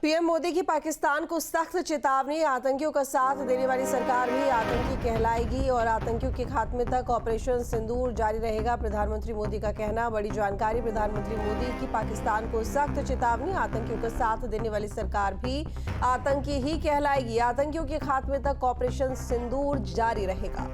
PM Modi की पाकिस्तान को सख्त चेतावनी। आतंकियों का साथ देने वाली सरकार भी आतंकी कहलाएगी और आतंकियों के खात्मे तक ऑपरेशन सिंदूर जारी रहेगा, प्रधानमंत्री मोदी का कहना। बड़ी जानकारी। प्रधानमंत्री मोदी की पाकिस्तान को सख्त चेतावनी। आतंकियों का साथ देने वाली सरकार भी आतंकी ही कहलाएगी। आतंकियों के खात्मे तक ऑपरेशन सिंदूर जारी रहेगा।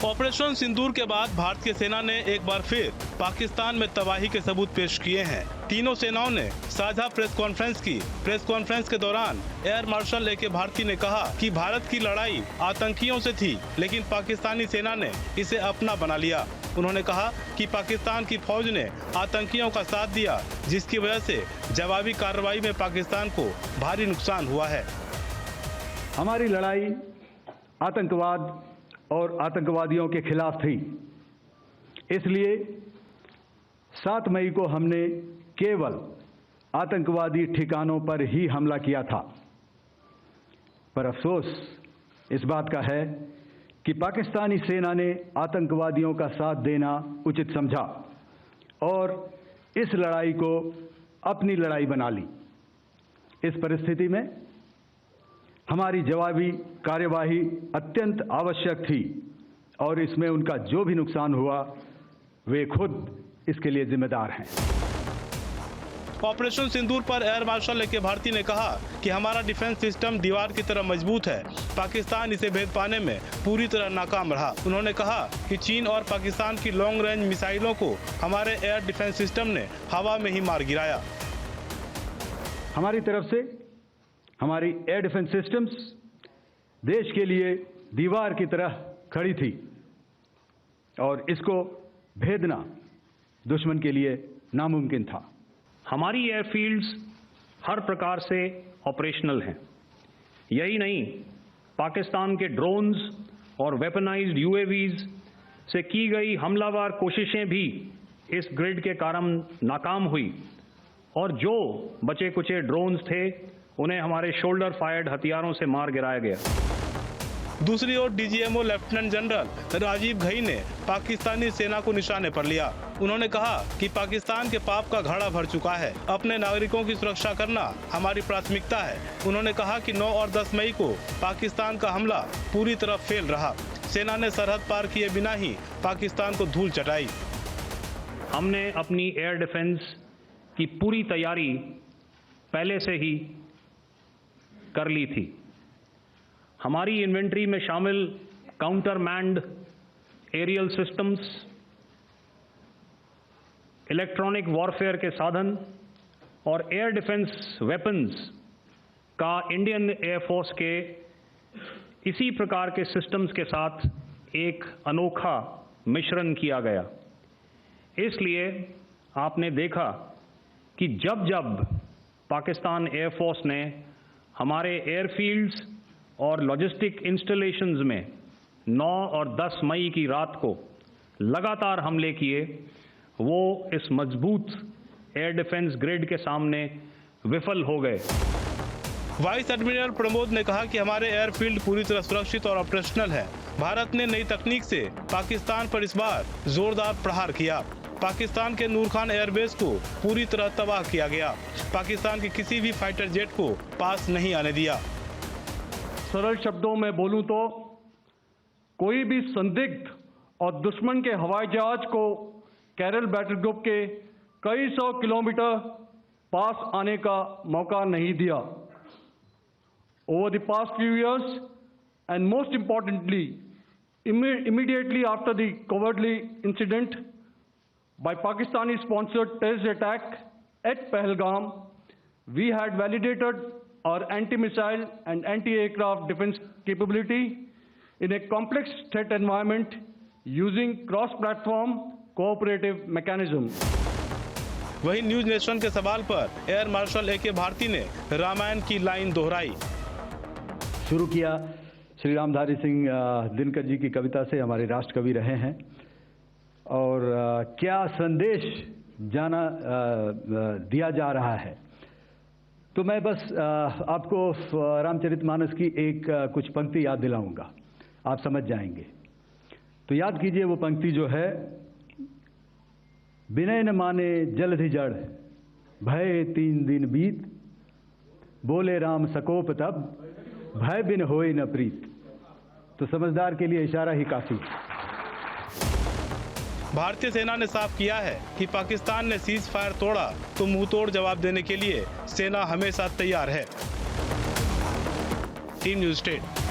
ऑपरेशन सिंदूर के बाद भारतीय सेना ने एक बार फिर पाकिस्तान में तबाही के सबूत पेश किए हैं। तीनों सेनाओं ने साझा प्रेस कॉन्फ्रेंस की। प्रेस कॉन्फ्रेंस के दौरान एयर मार्शल ए के भारती ने कहा कि भारत की लड़ाई आतंकियों से थी, लेकिन पाकिस्तानी सेना ने इसे अपना बना लिया। उन्होंने कहा कि पाकिस्तान की फौज ने आतंकियों का साथ दिया, जिसकी वजह से जवाबी कार्रवाई में पाकिस्तान को भारी नुकसान हुआ है। हमारी लड़ाई आतंकवाद और आतंकवादियों के खिलाफ थी, इसलिए 7 मई को हमने केवल आतंकवादी ठिकानों पर ही हमला किया था। पर अफसोस इस बात का है कि पाकिस्तानी सेना ने आतंकवादियों का साथ देना उचित समझा और इस लड़ाई को अपनी लड़ाई बना ली। इस परिस्थिति में हमारी जवाबी कार्यवाही अत्यंत आवश्यक थी और इसमें उनका जो भी नुकसान हुआ वे खुद इसके लिए जिम्मेदार हैं। ऑपरेशन सिंदूर पर एयर मार्शल ए के भारती ने कहा कि हमारा डिफेंस सिस्टम दीवार की तरह मजबूत है। पाकिस्तान इसे भेद पाने में पूरी तरह नाकाम रहा। उन्होंने कहा कि चीन और पाकिस्तान की लॉन्ग रेंज मिसाइलों को हमारे एयर डिफेंस सिस्टम ने हवा में ही मार गिराया। हमारी तरफ से हमारी एयर डिफेंस सिस्टम्स देश के लिए दीवार की तरह खड़ी थी और इसको भेदना दुश्मन के लिए नामुमकिन था। हमारी एयरफील्ड्स हर प्रकार से ऑपरेशनल हैं। यही नहीं, पाकिस्तान के ड्रोन्स और वेपनाइज्ड यूएवीज से की गई हमलावर कोशिशें भी इस ग्रिड के कारण नाकाम हुई और जो बचे कुचे ड्रोन्स थे उन्हें हमारे शोल्डर फायर्ड हथियारों से मार गिराया गया। दूसरी ओर DGMO lieutenant general Rajiv Ghai ने पाकिस्तानी सेना को निशाने पर लिया। उन्होंने कहा कि पाकिस्तान के पाप का घड़ा भर चुका है। अपने नागरिकों की सुरक्षा करना हमारी प्राथमिकता है। उन्होंने कहा कि 9 और 10 मई को पाकिस्तान का हमला पूरी तरह फेल रहा। सेना ने सरहद पार किए बिना ही पाकिस्तान को धूल चटाई। हमने अपनी एयर डिफेंस की पूरी तैयारी पहले से ही कर ली थी। हमारी इन्वेंट्री में शामिल counter manned aerial systems, electronic warfare के साधन और एयर डिफेंस वेपन्स का इंडियन एयरफोर्स के इसी प्रकार के सिस्टम्स के साथ एक अनोखा मिश्रण किया गया। इसलिए आपने देखा कि जब जब पाकिस्तान एयरफोर्स ने हमारे एयरफील्ड्स और लॉजिस्टिक इंस्टॉलेशंस में 9 और 10 मई की रात को लगातार हमले किए, वो इस मजबूत एयर डिफेंस ग्रिड के सामने विफल हो गए। वाइस एडमिरल प्रमोद ने कहा कि हमारे एयरफील्ड पूरी तरह सुरक्षित और ऑपरेशनल है। भारत ने नई तकनीक से पाकिस्तान पर इस बार जोरदार प्रहार किया। पाकिस्तान के नूर खान एयरबेस को पूरी तरह तबाह किया गया। पाकिस्तान के किसी भी फाइटर जेट को पास नहीं आने दिया। सरल शब्दों में बोलूं तो कोई भी संदिग्ध और दुश्मन के हवाई जहाज को कैरल बैटल ग्रुप के कई 100 किलोमीटर पास आने का मौका नहीं दिया। Over the past few years, and most importantly, immediately after the cowardly incident by Pakistani-sponsored terrorist attack at Pahalgam, we had validated our anti-missile and anti-aircraft defense capability in a complex threat environment using cross-platform cooperative mechanism. वहीं news nation के सवाल पर air marshal A के भारती ने रामायण की line दोहराई। शुरू किया श्री रामधारी सिंह दिनकर जी की कविता से, हमारे राष्ट्र कवि रहे हैं, और क्या संदेश दिया जा रहा है। तो मैं बस आपको रामचरितमानस की एक कुछ पंक्ति याद दिलाऊंगा, आप समझ जाएंगे। तो याद कीजिए वो पंक्ति जो है, विनय न माने जलधि जड़, भय 3 दिन बीत, बोले राम सकोप तब, भय बिन होए न प्रीत। तो समझदार के लिए इशारा ही काफी। भारतीय सेना ने साफ किया है कि पाकिस्तान ने सीज फायर तोड़ा तो मुंह तोड़ जवाब देने के लिए सेना हमेशा तैयार है। Team news state.